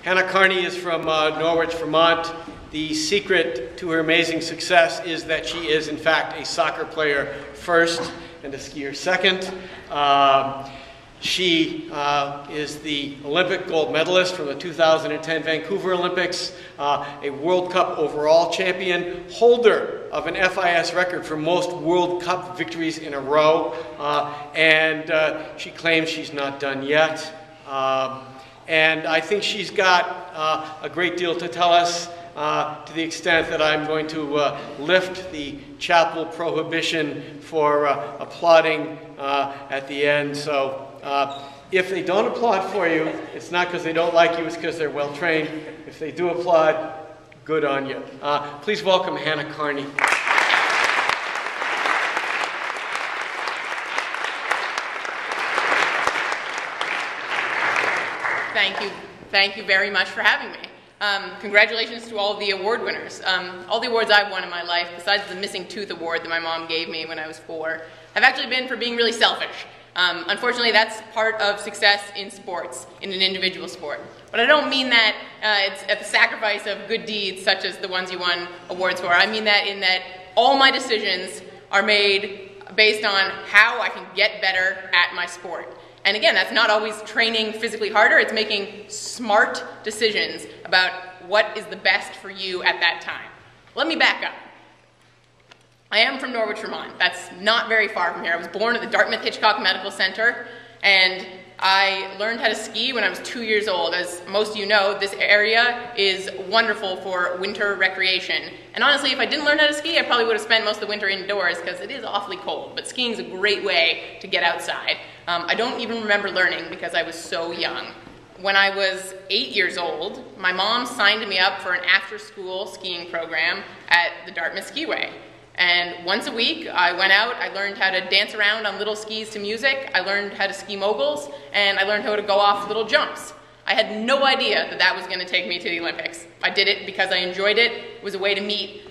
Hannah Carney is from Norwich, Vermont. The secret to her amazing success is that she is, in fact, a soccer player first and a skier second. She is the Olympic gold medalist from the 2010 Vancouver Olympics, a World Cup overall champion, holder of an FIS record for most World Cup victories in a row, and she claims she's not done yet. And I think she's got a great deal to tell us, to the extent that I'm going to lift the chapel prohibition for applauding at the end. So if they don't applaud for you, it's not because they don't like you, it's because they're well trained. If they do applaud, good on you. Please welcome Hannah Carney. Thank you very much for having me. Congratulations to all of the award winners. All the awards I've won in my life, besides the missing tooth award that my mom gave me when I was 4, have actually been for being really selfish. Unfortunately, that's part of success in sports, in an individual sport. But I don't mean that it's at the sacrifice of good deeds such as the ones you won awards for. I mean that in that all my decisions are made based on how I can get better at my sport. And again, that's not always training physically harder, it's making smart decisions about what is the best for you at that time. Let me back up. I am from Norwich, Vermont. That's not very far from here. I was born at the Dartmouth-Hitchcock Medical Center, and I learned how to ski when I was 2 years old. As most of you know, this area is wonderful for winter recreation. And honestly, if I didn't learn how to ski, I probably would have spent most of the winter indoors because it is awfully cold. But skiing is a great way to get outside. I don't even remember learning because I was so young. When I was 8 years old, my mom signed me up for an after-school skiing program at the Dartmouth Skiway. And once a week, I went out, I learned how to dance around on little skis to music, I learned how to ski moguls, and I learned how to go off little jumps. I had no idea that that was going to take me to the Olympics. I did it because I enjoyed it. It was a way to meet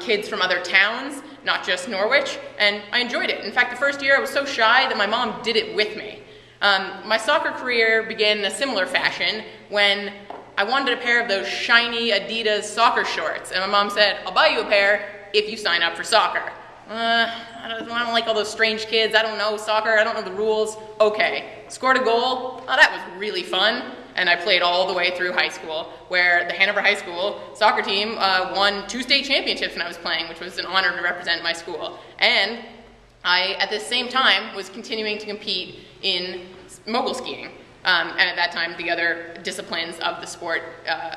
kids from other towns, not just Norwich, and I enjoyed it. In fact, the first year I was so shy that my mom did it with me. My soccer career began in a similar fashion when I wanted a pair of those shiny Adidas soccer shorts, and my mom said, "I'll buy you a pair if you sign up for soccer." I don't like all those strange kids. I don't know soccer. I don't know the rules. Okay. Scored a goal. Oh, that was really fun. And I played all the way through high school, where the Hanover High School soccer team won 2 state championships when I was playing, which was an honor to represent my school. And I, at the same time, was continuing to compete in mogul skiing, and at that time, the other disciplines of the sport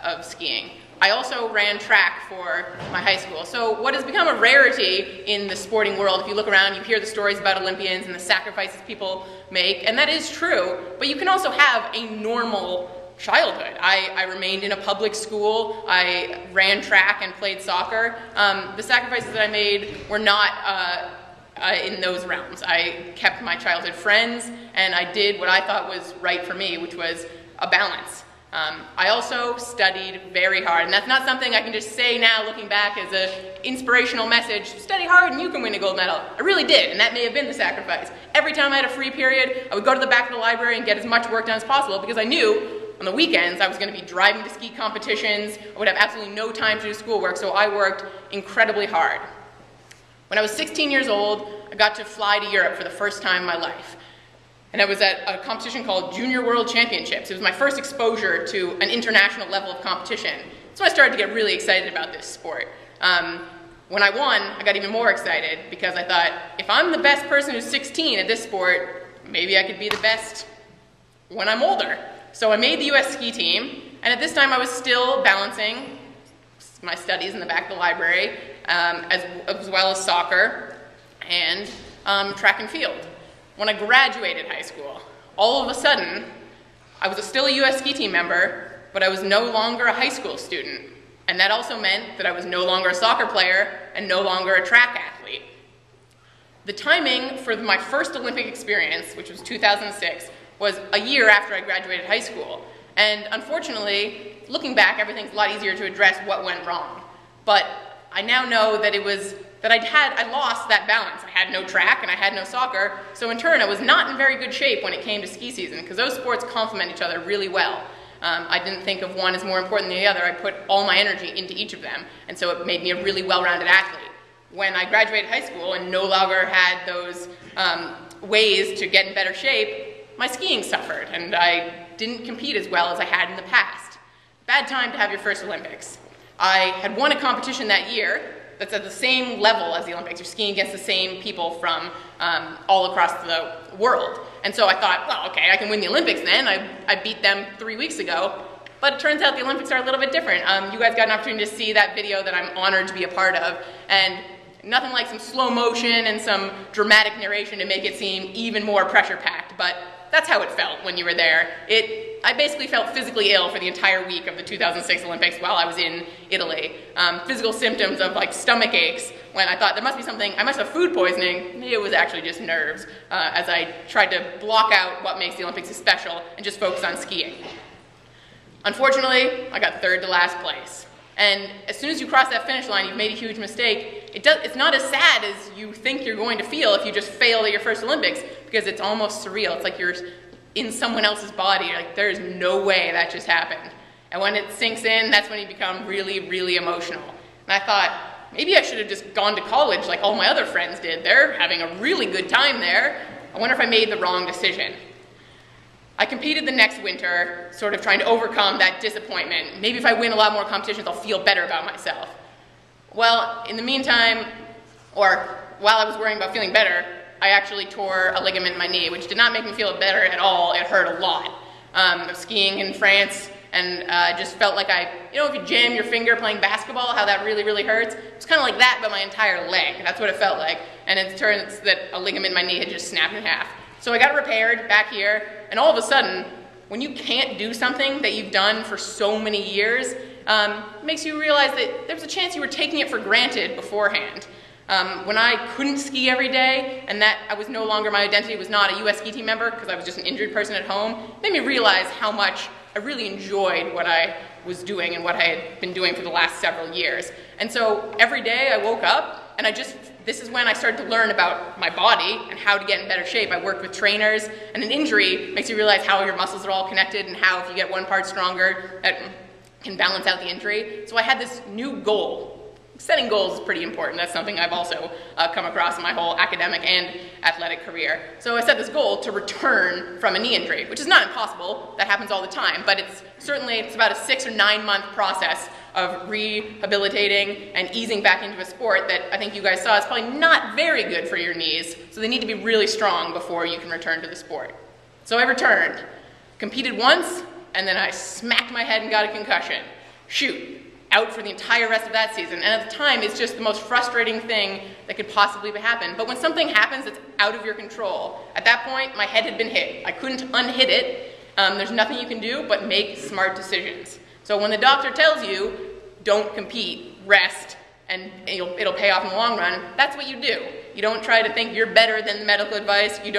of skiing. I also ran track for my high school. So what has become a rarity in the sporting world, if you look around, you hear the stories about Olympians and the sacrifices people make, and that is true, but you can also have a normal childhood. I remained in a public school, I ran track and played soccer. The sacrifices that I made were not in those realms. I kept my childhood friends, and I did what I thought was right for me, which was a balance. I also studied very hard, and that's not something I can just say now looking back as an inspirational message, study hard and you can win a gold medal. I really did, and that may have been the sacrifice. Every time I had a free period, I would go to the back of the library and get as much work done as possible because I knew on the weekends I was going to be driving to ski competitions, I would have absolutely no time to do schoolwork, so I worked incredibly hard. When I was 16 years old, I got to fly to Europe for the first time in my life. And I was at a competition called Junior World Championships. It was my first exposure to an international level of competition. So I started to get really excited about this sport. When I won, I got even more excited because I thought, if I'm the best person who's 16 at this sport, maybe I could be the best when I'm older. So I made the US ski team, and at this time I was still balancing my studies in the back of the library, as well as soccer and track and field. When I graduated high school, all of a sudden, I was still a US ski team member, but I was no longer a high school student. And that also meant that I was no longer a soccer player and no longer a track athlete. The timing for my first Olympic experience, which was 2006, was a year after I graduated high school. And unfortunately, looking back, everything's a lot easier to address what went wrong. But I now know that it was that I lost that balance. I had no track and I had no soccer, so in turn I was not in very good shape when it came to ski season, because those sports complement each other really well. I didn't think of one as more important than the other. I put all my energy into each of them, and so it made me a really well-rounded athlete. When I graduated high school and no longer had those ways to get in better shape, my skiing suffered, and I didn't compete as well as I had in the past. Bad time to have your first Olympics. I had won a competition that year that's at the same level as the Olympics. You're skiing against the same people from all across the world. And so I thought, well, okay, I can win the Olympics then. I beat them 3 weeks ago. But it turns out the Olympics are a little bit different. You guys got an opportunity to see that video that I'm honored to be a part of. And nothing like some slow motion and some dramatic narration to make it seem even more pressure-packed. But that's how it felt when you were there. I basically felt physically ill for the entire week of the 2006 Olympics while I was in Italy. Physical symptoms of like stomach aches when I thought there must be something, I must have food poisoning. Maybe it was actually just nerves as I tried to block out what makes the Olympics so special and just focus on skiing. Unfortunately, I got third to last place. And as soon as you cross that finish line, you've made a huge mistake. It's not as sad as you think you're going to feel if you just failed at your first Olympics, because it's almost surreal. It's like you're in someone else's body. You're like, there's no way that just happened. And when it sinks in, that's when you become really, really emotional. And I thought, maybe I should have just gone to college like all my other friends did. They're having a really good time there. I wonder if I made the wrong decision. I competed the next winter, sort of trying to overcome that disappointment. Maybe if I win a lot more competitions, I'll feel better about myself. Well, in the meantime, or while I was worrying about feeling better, I actually tore a ligament in my knee, which did not make me feel better at all. It hurt a lot. I was skiing in France, and I just felt like if you jam your finger playing basketball, how that really, really hurts? It's kind of like that, but my entire leg. That's what it felt like. And it turns that a ligament in my knee had just snapped in half. So I got it repaired back here, and all of a sudden, when you can't do something that you've done for so many years, it makes you realize that there was a chance you were taking it for granted beforehand. When I couldn't ski every day, and that I was no longer, my identity was not a US ski team member because I was just an injured person at home, it made me realize how much I really enjoyed what I was doing and what I had been doing for the last several years. And so every day I woke up, and this is when I started to learn about my body and how to get in better shape. I worked with trainers, and an injury makes you realize how your muscles are all connected and how if you get one part stronger, that can balance out the injury. So I had this new goal. Setting goals is pretty important. That's something I've also come across in my whole academic and athletic career. So I set this goal to return from a knee injury, which is not impossible. That happens all the time, but it's about a 6 or 9 month process of rehabilitating and easing back into a sport that I think you guys saw is probably not very good for your knees, so they need to be really strong before you can return to the sport. So I returned, competed once, and then I smacked my head and got a concussion. Shoot, out for the entire rest of that season. And at the time, it's just the most frustrating thing that could possibly happen. But when something happens that's out of your control, at that point, my head had been hit. I couldn't unhit it. There's nothing you can do but make smart decisions. So when the doctor tells you, don't compete, rest, and it'll pay off in the long run, that's what you do. You don't try to think you're better than the medical advice. You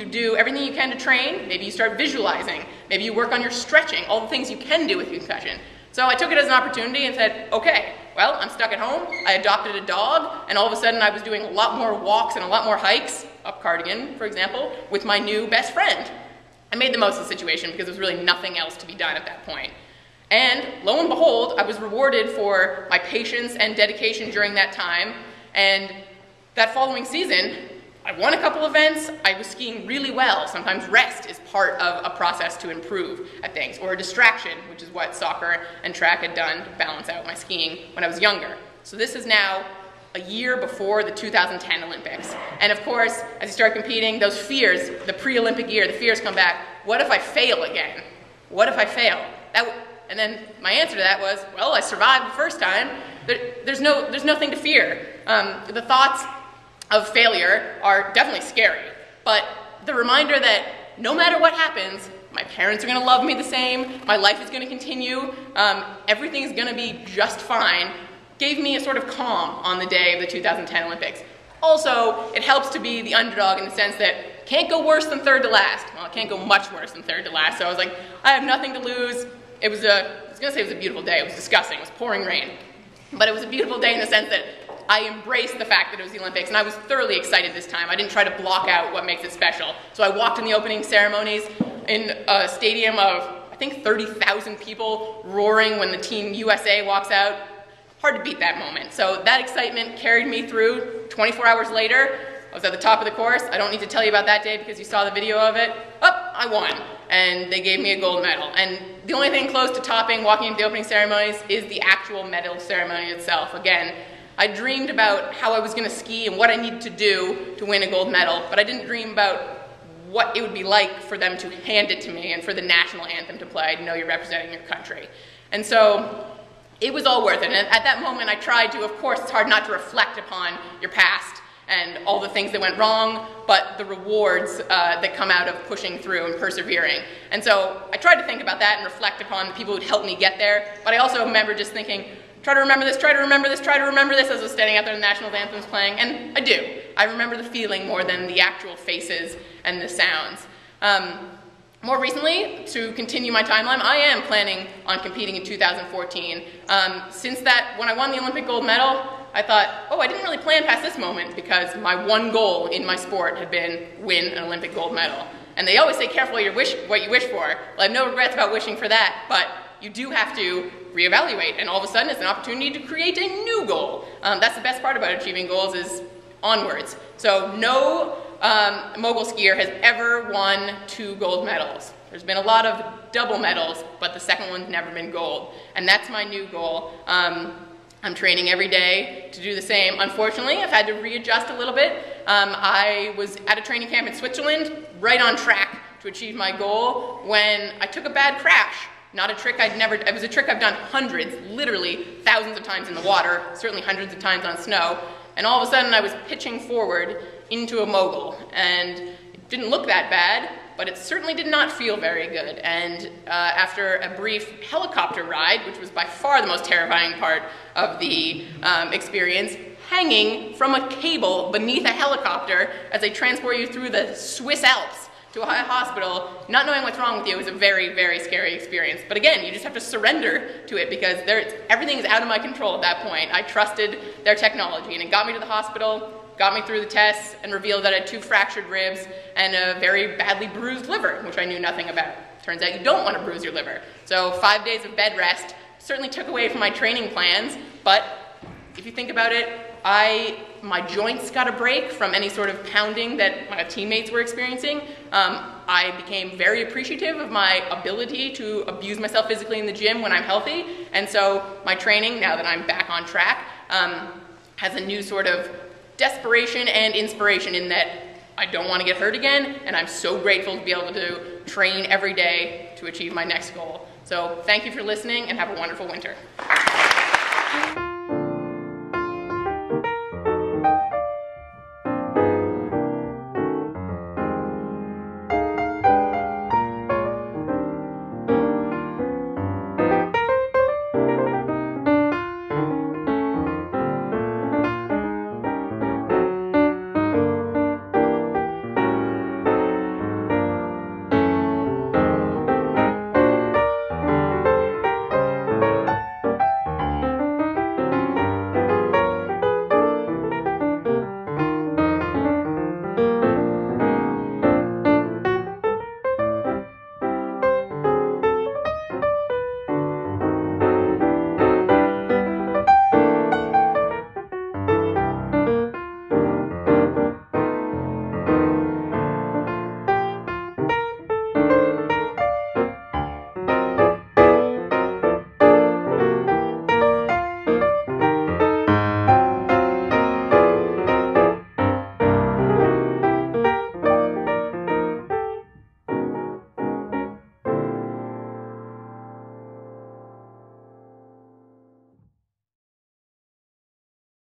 do everything you can to train. Maybe you start visualizing. Maybe you work on your stretching, all the things you can do with concussion. So I took it as an opportunity and said, okay, well, I'm stuck at home. I adopted a dog, and all of a sudden I was doing a lot more walks and a lot more hikes, up Cardigan, for example, with my new best friend. I made the most of the situation because there was really nothing else to be done at that point. And lo and behold, I was rewarded for my patience and dedication during that time. And that following season, I won a couple events. I was skiing really well. Sometimes rest is part of a process to improve at things, or a distraction, which is what soccer and track had done to balance out my skiing when I was younger. So this is now a year before the 2010 Olympics. And of course, as you start competing, those fears, the pre-Olympic year, the fears come back. What if I fail again? What if I fail? And then my answer to that was, well, I survived the first time. There's nothing to fear. The thoughts of failure are definitely scary, but the reminder that no matter what happens, my parents are going to love me the same, my life is going to continue, everything is going to be just fine, gave me a sort of calm on the day of the 2010 Olympics. Also, it helps to be the underdog in the sense that can't go worse than third to last. Well, it can't go much worse than third to last, so I was like, I have nothing to lose. I was going to say it was a beautiful day. It was disgusting. It was pouring rain. But it was a beautiful day in the sense that I embraced the fact that it was the Olympics, and I was thoroughly excited this time. I didn't try to block out what makes it special. So I walked in the opening ceremonies in a stadium of, I I think 30,000 people roaring when the Team USA walks out. Hard to beat that moment. So that excitement carried me through. 24 hours later, I was at the top of the course. I don't need to tell you about that day because you saw the video of it. I won. And they gave me a gold medal. And the only thing close to topping walking into the opening ceremonies is the actual medal ceremony itself. Again, I dreamed about how I was going to ski and what I needed to do to win a gold medal, but I didn't dream about what it would be like for them to hand it to me and for the national anthem to play, to know you're representing your country. And so it was all worth it. And at that moment, I tried to, of course, it's hard not to reflect upon your past and all the things that went wrong, but the rewards that come out of pushing through and persevering. And so I tried to think about that and reflect upon the people who'd helped me get there, but I also remember just thinking, try to remember this, try to remember this, try to remember this, as I was standing out there and the national anthem was playing, and I do. I remember the feeling more than the actual faces and the sounds. More recently, to continue my timeline, I am planning on competing in 2014. Since that, when I won the Olympic gold medal, I thought, I didn't really plan past this moment because my one goal in my sport had been win an Olympic gold medal. And they always say, careful what you wish for. Well, I have no regrets about wishing for that, but you do have to reevaluate, and all of a sudden it's an opportunity to create a new goal. That's the best part about achieving goals, is onwards. So no mogul skier has ever won 2 gold medals. There's been a lot of double medals, but the second one's never been gold. And that's my new goal. I'm training every day to do the same. Unfortunately, I've had to readjust a little bit. I was at a training camp in Switzerland, right on track to achieve my goal, when I took a bad crash. Not a trick it was a trick I've done hundreds, literally thousands of times in the water, certainly hundreds of times on snow, and all of a sudden I was pitching forward into a mogul, and it didn't look that bad, but it certainly did not feel very good. And after a brief helicopter ride, which was by far the most terrifying part of the experience, hanging from a cable beneath a helicopter as they transport you through the Swiss Alps to a hospital, not knowing what's wrong with you, is a very, very scary experience. But again, you just have to surrender to it because everything is out of my control at that point. I trusted their technology, and it got me to the hospital, got me through the tests, and revealed that I had 2 fractured ribs and a very badly bruised liver, which I knew nothing about. Turns out you don't want to bruise your liver. So 5 days of bed rest certainly took away from my training plans, but if you think about it, my joints got a break from any sort of pounding that my teammates were experiencing. I became very appreciative of my ability to abuse myself physically in the gym when I'm healthy, and so my training, now that I'm back on track, has a new sort of desperation and inspiration in that I don't want to get hurt again, and I'm so grateful to be able to train every day to achieve my next goal. So thank you for listening, and have a wonderful winter.